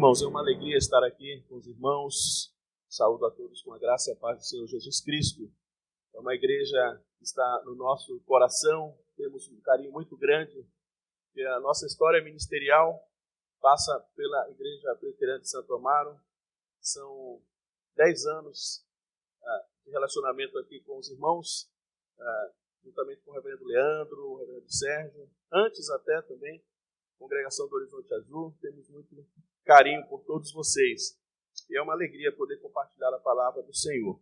irmãos, é uma alegria estar aqui com os irmãos. Saúdo a todos com a graça e a paz do Senhor Jesus Cristo. É uma igreja que está no nosso coração, temos um carinho muito grande, porque a nossa história ministerial passa pela Igreja Presbiteriana de Santo Amaro. São 10 anos de relacionamento aqui com os irmãos, juntamente com o reverendo Leandro, o reverendo Sérgio, antes até também, Congregação do Horizonte Azul. Temos muito carinho por todos vocês. E é uma alegria poder compartilhar a palavra do Senhor.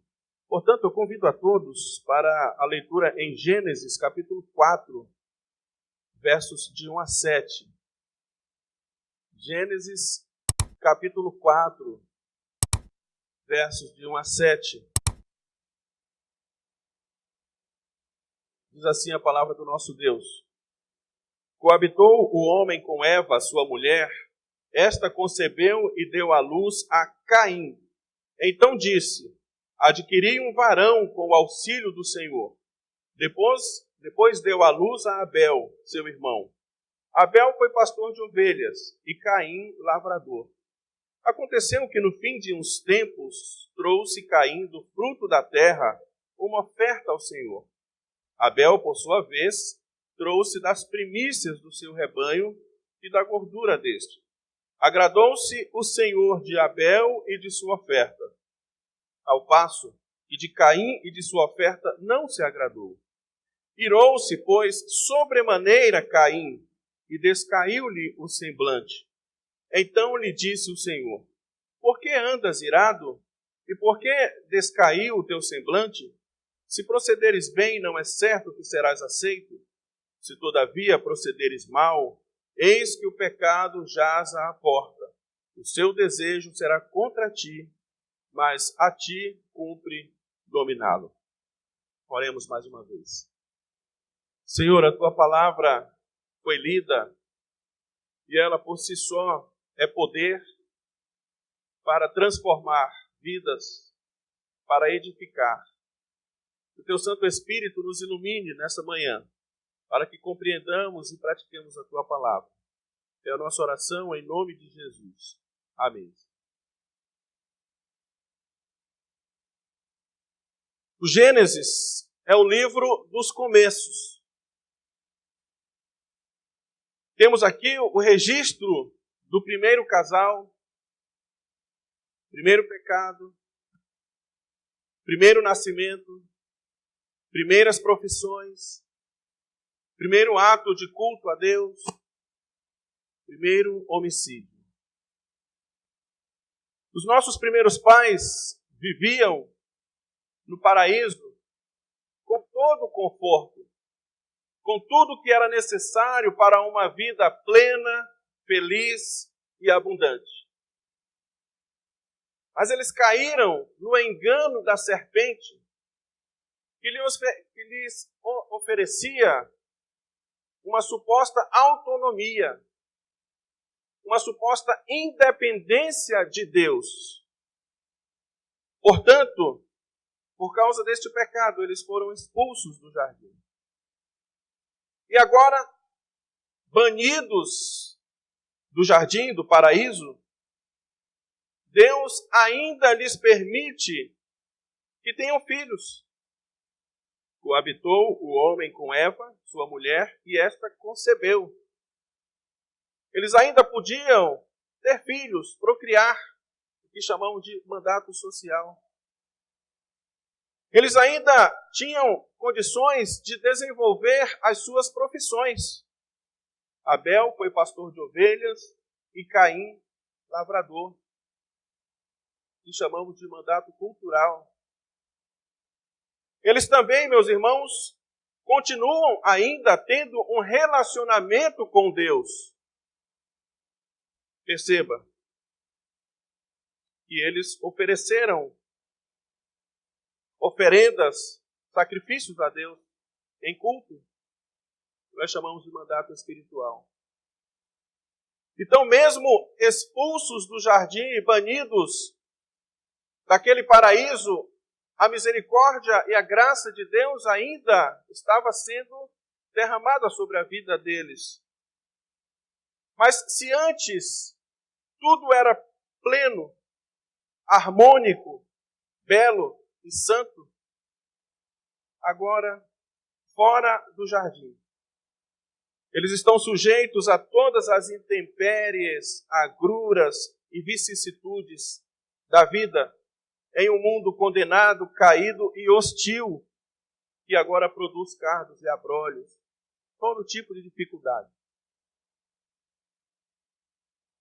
Portanto, eu convido a todos para a leitura em Gênesis, capítulo 4, versos de 1 a 7. Gênesis, capítulo 4, versos de 1 a 7. Diz assim a palavra do nosso Deus. Coabitou o homem com Eva, sua mulher. Esta concebeu e deu à luz a Caim. Então disse: adquiri um varão com o auxílio do Senhor. Depois deu à luz a Abel, seu irmão. Abel foi pastor de ovelhas e Caim lavrador. Aconteceu que no fim de uns tempos trouxe Caim do fruto da terra uma oferta ao Senhor. Abel, por sua vez, trouxe das primícias do seu rebanho e da gordura deste. Agradou-se o Senhor de Abel e de sua oferta, ao passo que de Caim e de sua oferta não se agradou. Irou-se, pois, sobremaneira Caim, e descaiu-lhe o semblante. Então lhe disse o Senhor: por que andas irado? E por que descaiu o teu semblante? Se procederes bem, não é certo que serás aceito? Se todavia procederes mal, eis que o pecado jaz à porta. O seu desejo será contra ti, mas a ti cumpre dominá-lo. Oremos mais uma vez. Senhor, a tua palavra foi lida e ela por si só é poder para transformar vidas, para edificar. Que o teu Santo Espírito nos ilumine nessa manhã, para que compreendamos e pratiquemos a tua palavra. É a nossa oração em nome de Jesus. Amém. O Gênesis é o livro dos começos. Temos aqui o registro do primeiro casal, primeiro pecado, primeiro nascimento, primeiras profissões, primeiro ato de culto a Deus, primeiro homicídio. Os nossos primeiros pais viviam no paraíso com todo o conforto, com tudo que era necessário para uma vida plena, feliz e abundante. Mas eles caíram no engano da serpente, que lhes oferecia uma suposta autonomia, uma suposta independência de Deus. Portanto, por causa deste pecado, eles foram expulsos do jardim. E agora, banidos do jardim, do paraíso, Deus ainda lhes permite que tenham filhos. Coabitou o homem com Eva, sua mulher, e esta concebeu. Eles ainda podiam ter filhos, procriar, o que chamamos de mandato social. Eles ainda tinham condições de desenvolver as suas profissões. Abel foi pastor de ovelhas e Caim, lavrador, o que chamamos de mandato cultural. Eles também, meus irmãos, continuam ainda tendo um relacionamento com Deus. Perceba que eles ofereceram oferendas, sacrifícios a Deus em culto. Nós chamamos de mandato espiritual. Então, mesmo expulsos do jardim e banidos daquele paraíso, a misericórdia e a graça de Deus ainda estava sendo derramada sobre a vida deles. Mas se antes tudo era pleno, harmônico, belo e santo, agora fora do jardim. Eles estão sujeitos a todas as intempéries, agruras e vicissitudes da vida em um mundo condenado, caído e hostil, que agora produz cardos e abrolhos, todo tipo de dificuldade.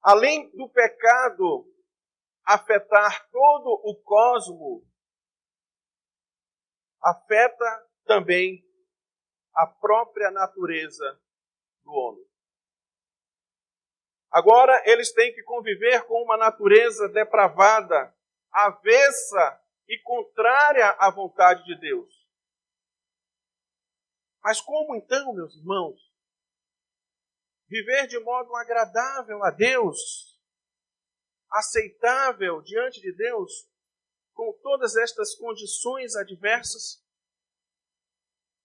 Além do pecado afetar todo o cosmo, afeta também a própria natureza do homem. Agora eles têm que conviver com uma natureza depravada, avessa e contrária à vontade de Deus. Mas como então, meus irmãos, viver de modo agradável a Deus, aceitável diante de Deus, com todas estas condições adversas?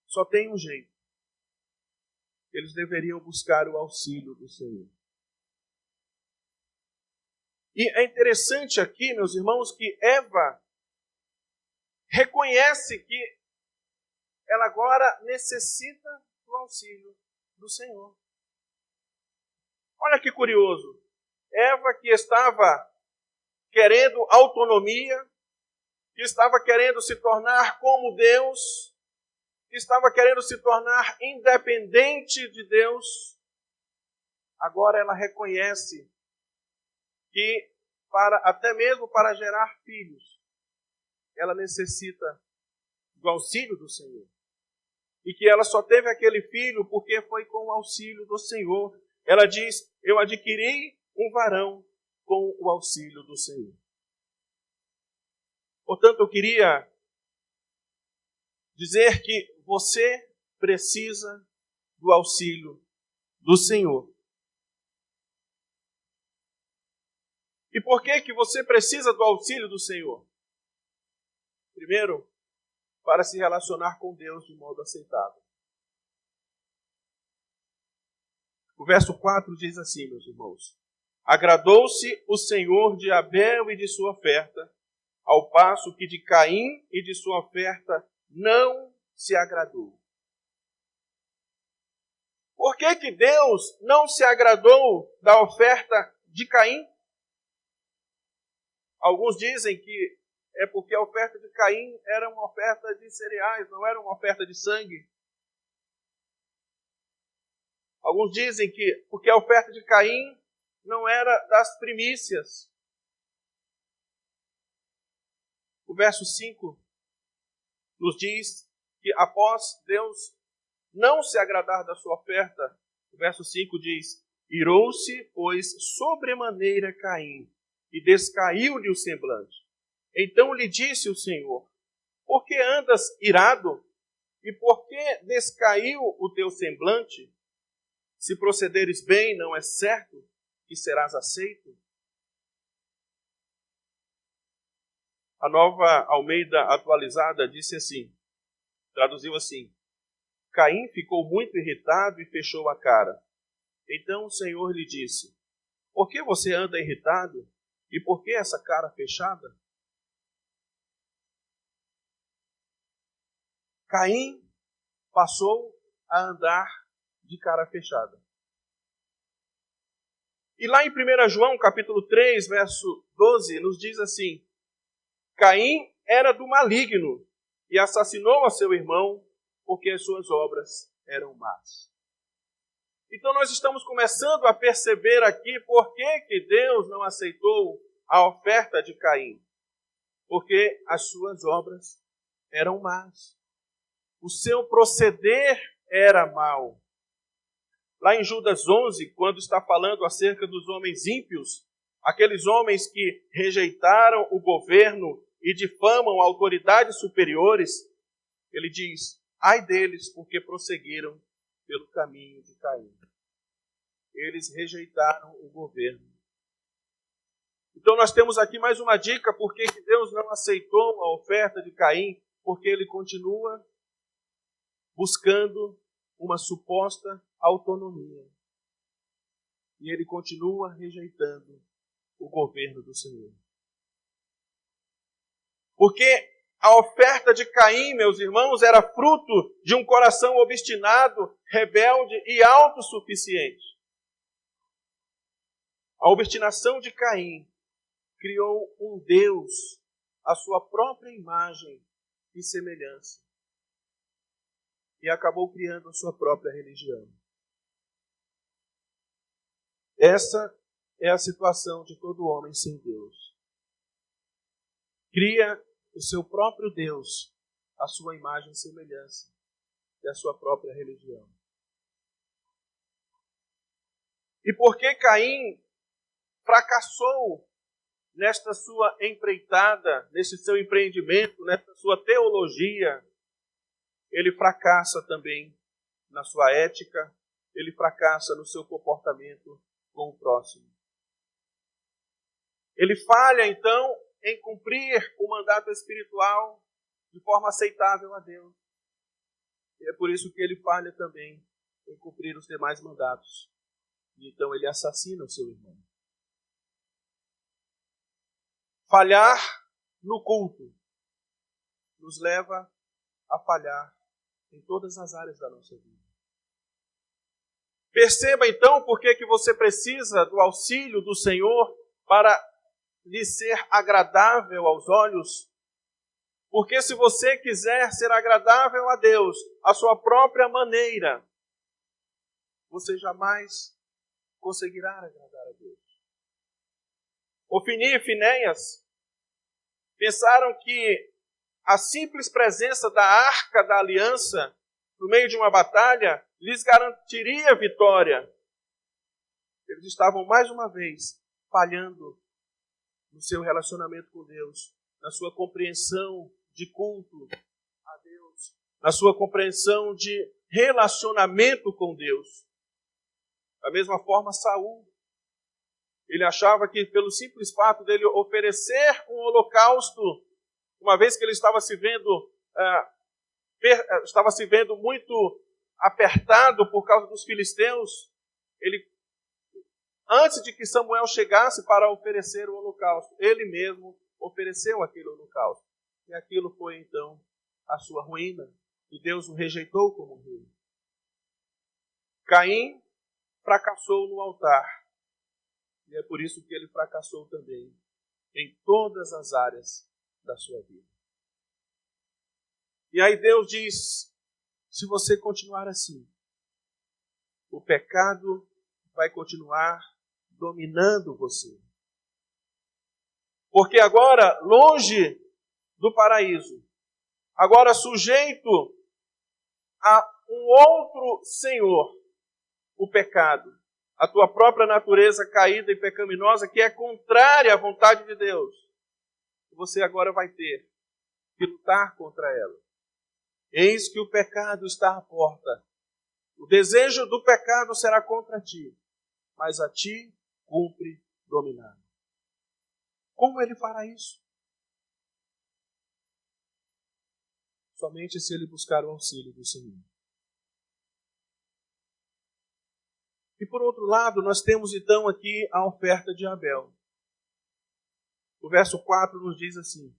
Só tem um jeito. Eles deveriam buscar o auxílio do Senhor. E é interessante aqui, meus irmãos, que Eva reconhece que ela agora necessita do auxílio do Senhor. Olha que curioso. Eva, que estava querendo autonomia, que estava querendo se tornar como Deus, que estava querendo se tornar independente de Deus, agora ela reconhece que até mesmo para gerar filhos, ela necessita do auxílio do Senhor. E que ela só teve aquele filho porque foi com o auxílio do Senhor. Ela diz, eu adquiri um varão com o auxílio do Senhor. Portanto, eu queria dizer que você precisa do auxílio do Senhor. E por que você precisa do auxílio do Senhor? Primeiro, para se relacionar com Deus de modo aceitável. O verso 4 diz assim, meus irmãos: agradou-se o Senhor de Abel e de sua oferta, ao passo que de Caim e de sua oferta não se agradou. Por que Deus não se agradou da oferta de Caim? Alguns dizem que é porque a oferta de Caim era uma oferta de cereais, não era uma oferta de sangue. Alguns dizem que porque a oferta de Caim não era das primícias. O verso 5 nos diz que após Deus não se agradar da sua oferta, o verso 5 diz: irou-se, pois, sobremaneira Caim, e descaiu-lhe o semblante. Então lhe disse o Senhor: por que andas irado? E por que descaiu o teu semblante? Se procederes bem, não é certo que serás aceito? A Nova Almeida Atualizada disse assim, traduziu assim: Caim ficou muito irritado e fechou a cara. Então o Senhor lhe disse: por que você anda irritado? E por que essa cara fechada? Caim passou a andar de cara fechada. E lá em 1 João, capítulo 3, verso 12, nos diz assim: Caim era do maligno e assassinou a seu irmão porque as suas obras eram más. Então nós estamos começando a perceber aqui por que Deus não aceitou a oferta de Caim. Porque as suas obras eram más. O seu proceder era mau. Lá em Judas 11, quando está falando acerca dos homens ímpios, aqueles homens que rejeitaram o governo e difamam autoridades superiores, ele diz: ai deles, porque prosseguiram pelo caminho de Caim. Eles rejeitaram o governo. Então nós temos aqui mais uma dica por que Deus não aceitou a oferta de Caim, porque ele continua buscando uma suposta autonomia. E ele continua rejeitando o governo do Senhor. Porque a oferta de Caim, meus irmãos, era fruto de um coração obstinado, rebelde e autossuficiente. A obstinação de Caim criou um Deus à sua própria imagem e semelhança. E acabou criando a sua própria religião. Essa é a situação de todo homem sem Deus. Cria o seu próprio Deus, a sua imagem e semelhança, e a sua própria religião. E porque Caim fracassou nesta sua empreitada, nesse seu empreendimento, nesta sua teologia, ele fracassa também na sua ética, ele fracassa no seu comportamento com o próximo. Ele falha, então, em cumprir o mandato espiritual de forma aceitável a Deus. E é por isso que ele falha também em cumprir os demais mandatos. E então ele assassina o seu irmão. Falhar no culto nos leva a falhar em todas as áreas da nossa vida. Perceba então por que você precisa do auxílio do Senhor para lhe ser agradável aos olhos. Porque se você quiser ser agradável a Deus, à sua própria maneira, você jamais conseguirá agradar a Deus. Ofni e Finéias pensaram que a simples presença da arca da aliança no meio de uma batalha lhes garantiria vitória. Eles estavam mais uma vez falhando no seu relacionamento com Deus, na sua compreensão de culto a Deus, na sua compreensão de relacionamento com Deus. Da mesma forma, Saul. Ele achava que pelo simples fato dele oferecer um holocausto, uma vez que ele estava se vendo muito apertado por causa dos filisteus, ele, antes de que Samuel chegasse para oferecer o holocausto, ele mesmo ofereceu aquele holocausto. E aquilo foi então a sua ruína. E Deus o rejeitou como rei. Caim fracassou no altar. E é por isso que ele fracassou também em todas as áreas da sua vida. E aí Deus diz, se você continuar assim, o pecado vai continuar dominando você. Porque agora, longe do paraíso, agora sujeito a um outro Senhor, o pecado, a tua própria natureza caída e pecaminosa, que é contrária à vontade de Deus, você agora vai ter que lutar contra ela. Eis que o pecado está à porta. O desejo do pecado será contra ti, mas a ti cumpre dominar. Como ele fará isso? Somente se ele buscar o auxílio do Senhor. E por outro lado, nós temos então aqui a oferta de Abel. O verso 4 nos diz assim: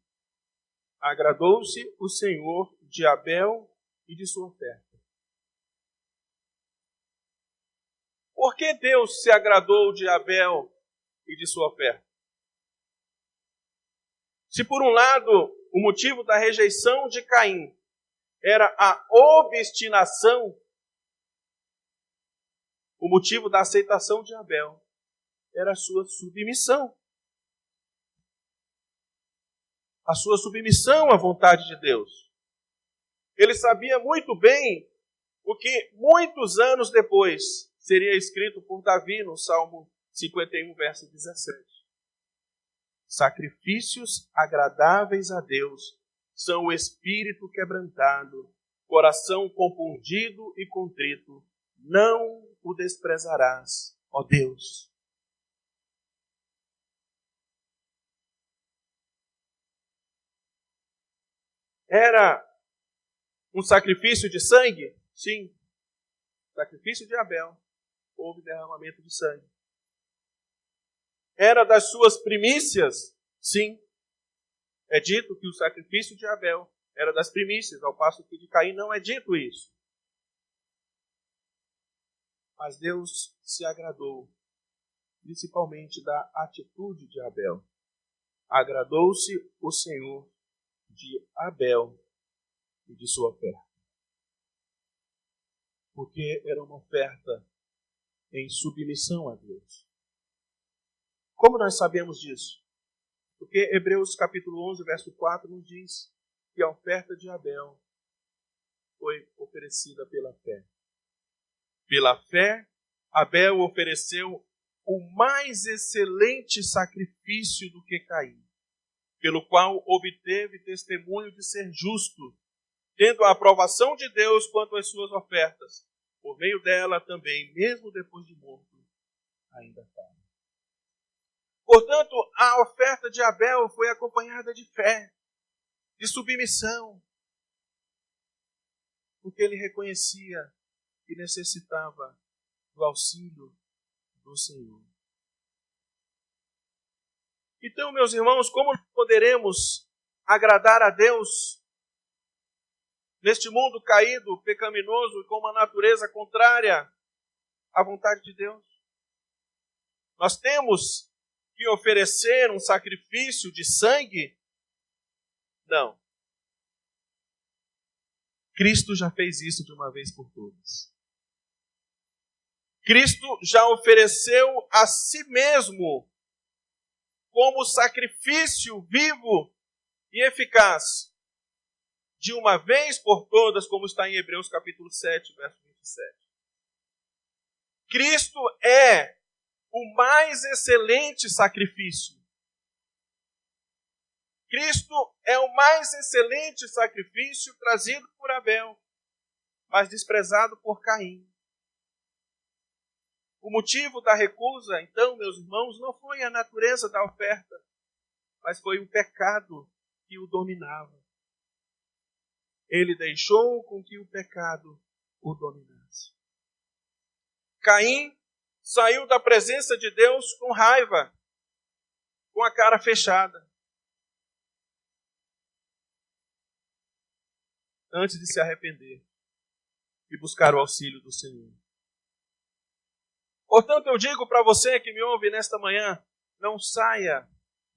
agradou-se o Senhor de Abel e de sua oferta. Por que Deus se agradou de Abel e de sua oferta? Se por um lado o motivo da rejeição de Caim era a obstinação, o motivo da aceitação de Abel era a sua submissão. A sua submissão à vontade de Deus. Ele sabia muito bem o que muitos anos depois seria escrito por Davi no Salmo 51, verso 17. Sacrifícios agradáveis a Deus são o espírito quebrantado, coração compungido e contrito. Não o desprezarás, ó Deus. Era um sacrifício de sangue? Sim. Sacrifício de Abel. Houve derramamento de sangue. era das suas primícias? Sim. É dito que o sacrifício de Abel era das primícias, ao passo que de Caim não é dito isso. Mas Deus se agradou, principalmente da atitude de Abel. Agradou-se o Senhor de Abel e de sua oferta. Porque era uma oferta em submissão a Deus. Como nós sabemos disso? Porque Hebreus capítulo 11, verso 4 nos diz que a oferta de Abel foi oferecida pela fé. Pela fé, Abel ofereceu o mais excelente sacrifício do que Caim, pelo qual obteve testemunho de ser justo, tendo a aprovação de Deus quanto às suas ofertas. Por meio dela também, mesmo depois de morto, ainda fala. Portanto, a oferta de Abel foi acompanhada de fé, de submissão, porque ele reconhecia que necessitava do auxílio do Senhor. Então, meus irmãos, como poderemos agradar a Deus neste mundo caído, pecaminoso e com uma natureza contrária à vontade de Deus? Nós temos que oferecer um sacrifício de sangue? Não. Cristo já fez isso de uma vez por todas. Cristo já ofereceu a si mesmo como sacrifício vivo e eficaz, de uma vez por todas, como está em Hebreus capítulo 7, verso 27. Cristo é o mais excelente sacrifício. Cristo é o mais excelente sacrifício trazido por Abel, mas desprezado por Caim. O motivo da recusa, então, meus irmãos, não foi a natureza da oferta, mas foi o pecado que o dominava. Ele deixou com que o pecado o dominasse. Caim saiu da presença de Deus com raiva, com a cara fechada, antes de se arrepender e buscar o auxílio do Senhor. Portanto, eu digo para você que me ouve nesta manhã, não saia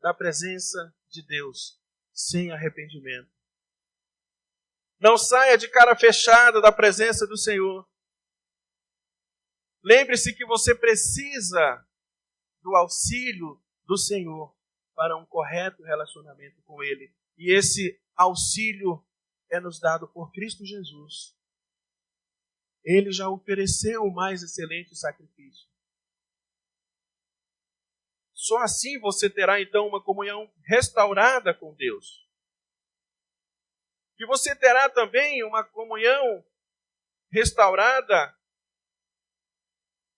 da presença de Deus sem arrependimento. Não saia de cara fechada da presença do Senhor. Lembre-se que você precisa do auxílio do Senhor para um correto relacionamento com Ele. E esse auxílio é nos dado por Cristo Jesus. Ele já ofereceu o mais excelente sacrifício. Só assim você terá então uma comunhão restaurada com Deus. E você terá também uma comunhão restaurada,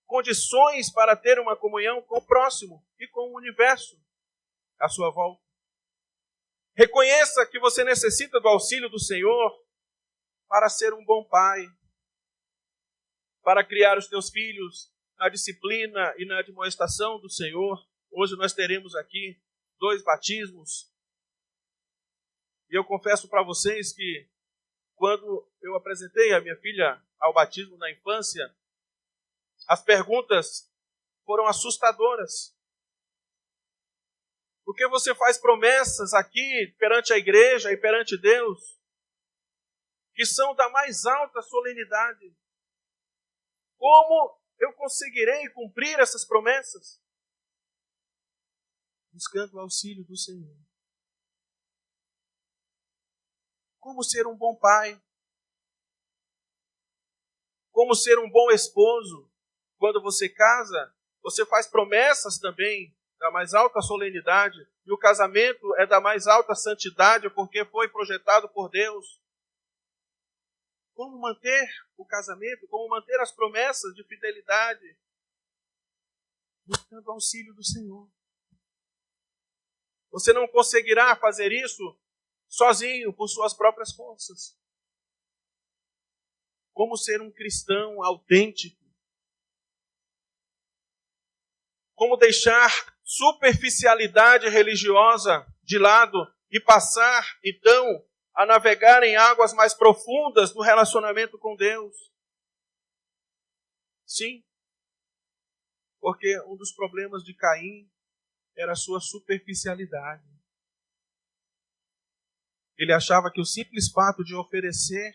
condições para ter uma comunhão com o próximo e com o universo à sua volta. Reconheça que você necessita do auxílio do Senhor para ser um bom pai, para criar os teus filhos na disciplina e na admoestação do Senhor. Hoje nós teremos aqui 2 batismos. E eu confesso para vocês que quando eu apresentei a minha filha ao batismo na infância, as perguntas foram assustadoras. Porque você faz promessas aqui perante a igreja e perante Deus que são da mais alta solenidade. Como eu conseguirei cumprir essas promessas? Buscando o auxílio do Senhor. Como ser um bom pai? Como ser um bom esposo? Quando você casa, você faz promessas também da mais alta solenidade. E o casamento é da mais alta santidade porque foi projetado por Deus. Como manter o casamento? Como manter as promessas de fidelidade? Buscando o auxílio do Senhor. Você não conseguirá fazer isso sozinho, por suas próprias forças. Como ser um cristão autêntico? Como deixar superficialidade religiosa de lado e passar, então, a navegar em águas mais profundas do relacionamento com Deus. Sim, porque um dos problemas de Caim era a sua superficialidade. Ele achava que o simples fato de oferecer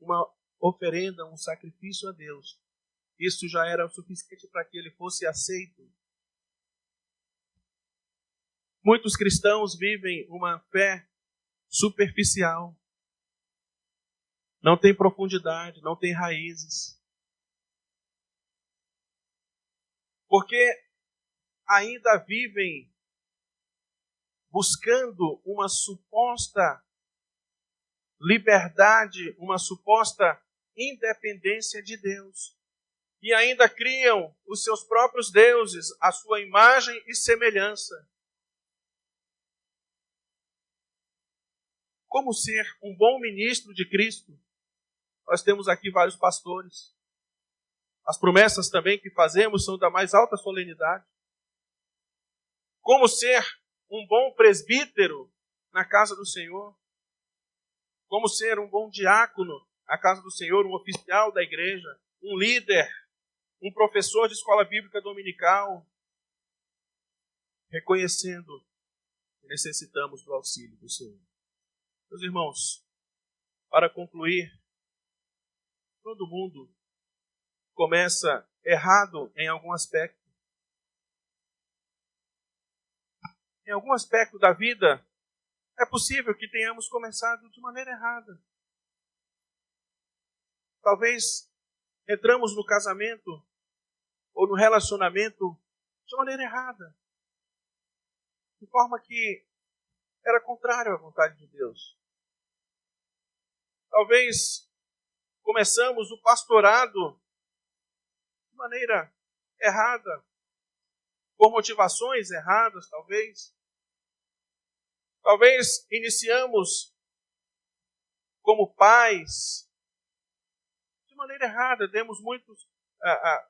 uma oferenda, um sacrifício a Deus, isso já era o suficiente para que ele fosse aceito. Muitos cristãos vivem uma fé superficial. Não tem profundidade, não tem raízes. Porque ainda vivem buscando uma suposta liberdade, uma suposta independência de Deus. E ainda criam os seus próprios deuses, a sua imagem e semelhança. Como ser um bom ministro de Cristo? Nós temos aqui vários pastores. As promessas também que fazemos são da mais alta solenidade. Como ser um bom presbítero na casa do Senhor? Como ser um bom diácono na casa do Senhor, um oficial da igreja, um líder, um professor de escola bíblica dominical? Reconhecendo que necessitamos do auxílio do Senhor. Meus irmãos, para concluir, todo mundo começa errado em algum aspecto. Em algum aspecto da vida, é possível que tenhamos começado de maneira errada. Talvez entramos no casamento ou no relacionamento de maneira errada. De forma que era contrário à vontade de Deus. Talvez começamos o pastorado de maneira errada, por motivações erradas, talvez. Talvez iniciamos como pais de maneira errada,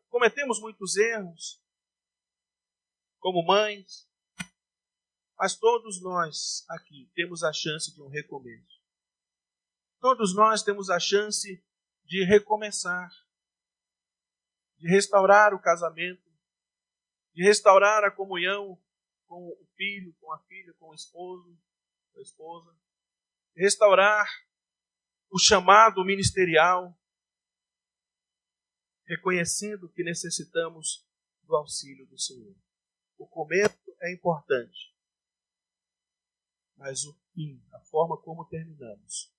cometemos muitos erros, como mães, mas todos nós aqui temos a chance de um recomeço. Todos nós temos a chance de recomeçar, de restaurar o casamento, de restaurar a comunhão com o filho, com a filha, com o esposo, com a esposa, de restaurar o chamado ministerial, reconhecendo que necessitamos do auxílio do Senhor. O começo é importante, mas o fim, a forma como terminamos,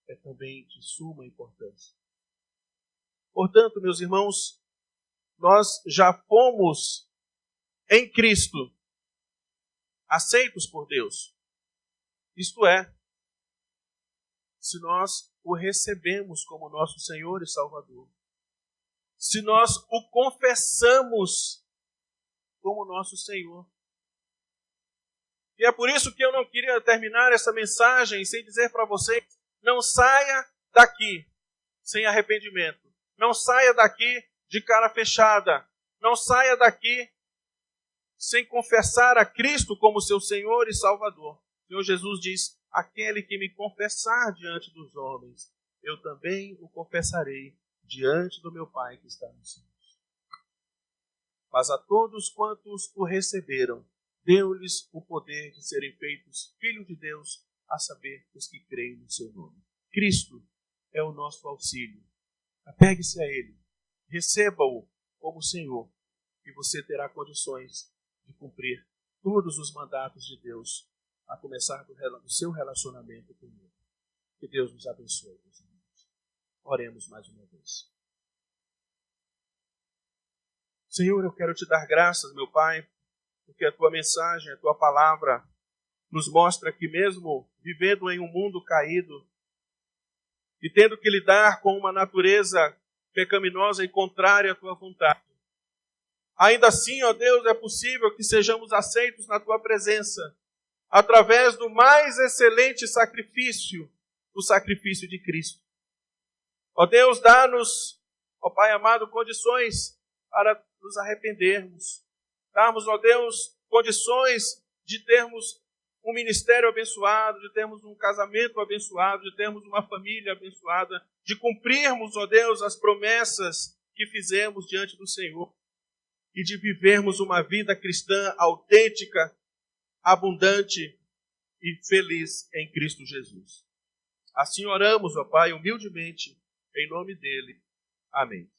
é também de suma importância. Portanto, meus irmãos, nós já fomos em Cristo aceitos por Deus. Isto é, se nós o recebemos como nosso Senhor e Salvador, se nós o confessamos como nosso Senhor. E é por isso que eu não queria terminar essa mensagem sem dizer para vocês: não saia daqui sem arrependimento. Não saia daqui de cara fechada. Não saia daqui sem confessar a Cristo como seu Senhor e Salvador. O Senhor Jesus diz: aquele que me confessar diante dos homens, eu também o confessarei diante do meu Pai que está nos céus. Mas a todos quantos o receberam, deu-lhes o poder de serem feitos filhos de Deus, a saber, os que creem no seu nome. Cristo é o nosso auxílio. Apegue-se a Ele, receba-o como Senhor, e você terá condições de cumprir todos os mandatos de Deus, a começar do seu relacionamento com Ele. Que Deus nos abençoe, meus irmãos. Oremos mais uma vez. Senhor, eu quero te dar graças, meu Pai, porque a tua mensagem, a tua palavra, nos mostra que mesmo vivendo em um mundo caído e tendo que lidar com uma natureza pecaminosa e contrária à tua vontade, ainda assim, ó Deus, é possível que sejamos aceitos na tua presença através do mais excelente sacrifício, o sacrifício de Cristo. Ó Deus, dá-nos, ó Pai amado, condições para nos arrependermos, darmos, ó Deus, condições de termos um ministério abençoado, de termos um casamento abençoado, de termos uma família abençoada, de cumprirmos, ó Deus, as promessas que fizemos diante do Senhor e de vivermos uma vida cristã autêntica, abundante e feliz em Cristo Jesus. Assim oramos, ó Pai, humildemente, em nome dele. Amém.